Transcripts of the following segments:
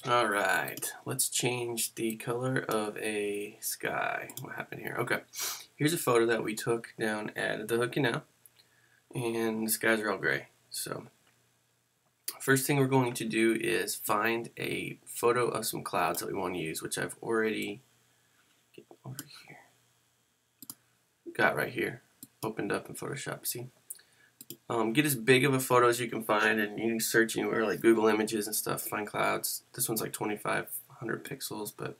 Alright, let's change the color of a sky. What happened here? Okay, here's a photo that we took down at the Hood Canal, and the skies are all gray. So, first thing we're going to do is find a photo of some clouds that we want to use, which I've already over here, got right here, opened up in Photoshop. See? Get as big of a photo as you can find, and you can search anywhere like Google Images and stuff, find clouds. This one's like 2,500 pixels, but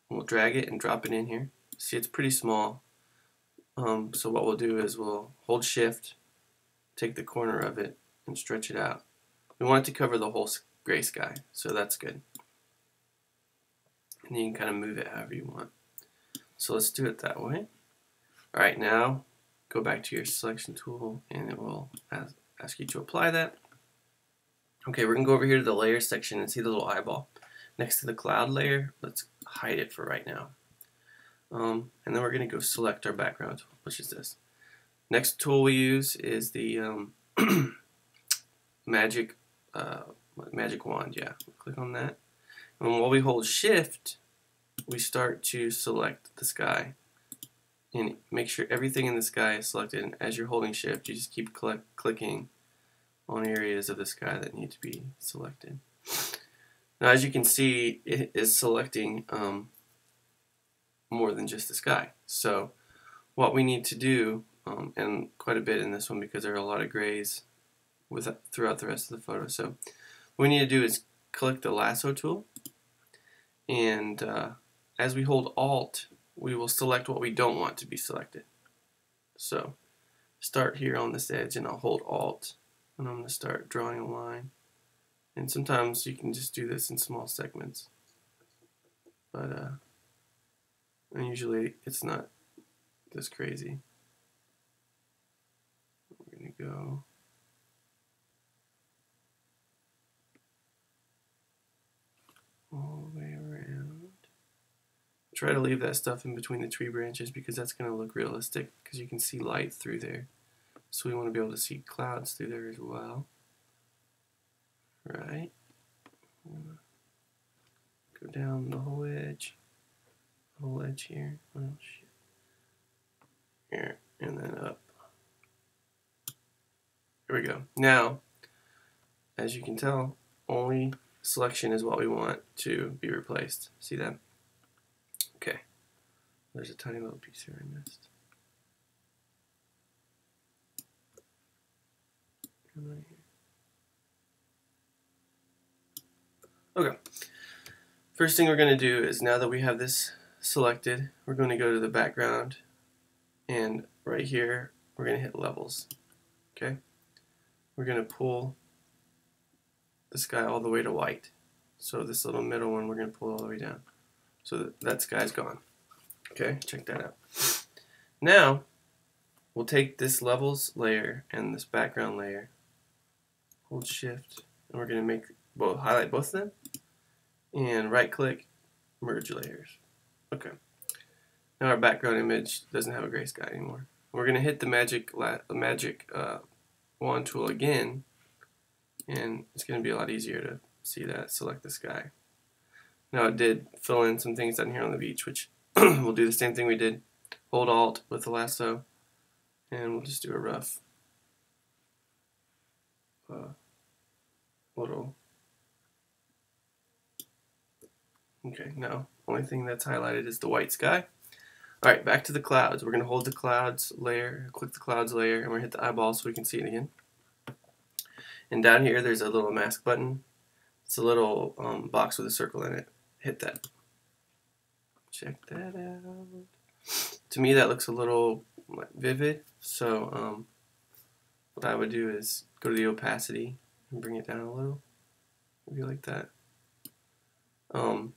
we'll drag it and drop it in here. See, it's pretty small. So what we'll do is we'll hold shift, take the corner of it, and stretch it out. We want it to cover the whole gray sky, so that's good. And you can kind of move it however you want. So let's do it that way. Alright, now go back to your selection tool and it will ask you to apply that. Okay, we're going to go over here to the layer section and see the little eyeball next to the cloud layer. Let's hide it for right now. And then we're going to go select our background, which is this. Next tool we use is the magic wand. Yeah, click on that. And while we hold shift, we start to select the sky. And make sure everything in the sky is selected. And as you're holding shift, you just keep clicking on areas of the sky that need to be selected. Now, as you can see, it is selecting more than just the sky. So what we need to do, and quite a bit in this one because there are a lot of grays throughout the rest of the photo. So what we need to do is click the lasso tool, and as we hold Alt, we will select what we don't want to be selected. So start here on this edge and I'll hold Alt and I'm going to start drawing a line. And sometimes you can just do this in small segments. But and usually it's not this crazy. We're going to go all the way around. Try to leave that stuff in between the tree branches because that's going to look realistic because you can see light through there. So we want to be able to see clouds through there as well. Right. Go down the whole edge here. Oh shit. Here and then up. There we go. Now, as you can tell, only selection is what we want to be replaced. See that? Okay. There's a tiny little piece here I missed. Right here. Okay. First thing we're going to do is, now that we have this selected, we're going to go to the background, and right here we're going to hit levels. Okay. We're going to pull the sky all the way to white. So this little middle one we're going to pull all the way down. So that sky's gone. Okay, check that out. Now, we'll take this levels layer and this background layer, hold shift, and we're going to highlight both of them, and right click, merge layers. Okay. Now our background image doesn't have a gray sky anymore. We're going to hit the magic wand tool again, and it's going to be a lot easier to see that. Select the sky. Now it did fill in some things down here on the beach, which we'll do the same thing we did. Hold Alt with the lasso, and we'll just do a rough little. Okay, now only thing that's highlighted is the white sky. Alright, back to the clouds. We're going to hold the clouds layer, click the clouds layer, and we're going to hit the eyeball so we can see it again. And down here there's a little mask button. It's a little box with a circle in it. Hit that. Check that out. To me that looks a little vivid, so what I would do is go to the opacity and bring it down a little, maybe like that. And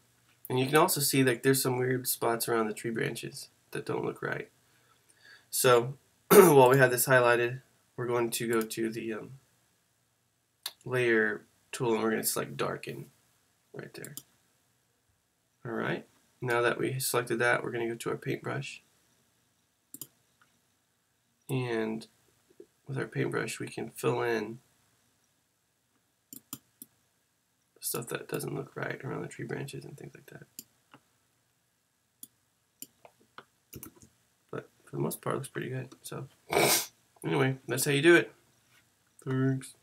you can also see that there's some weird spots around the tree branches that don't look right. So while we have this highlighted, we're going to go to the layer tool and we're going to select darken right there. Alright, now that we selected that, we're going to go to our paintbrush, and with our paintbrush we can fill in stuff that doesn't look right around the tree branches and things like that. But for the most part, it looks pretty good. So anyway, that's how you do it. Thanks.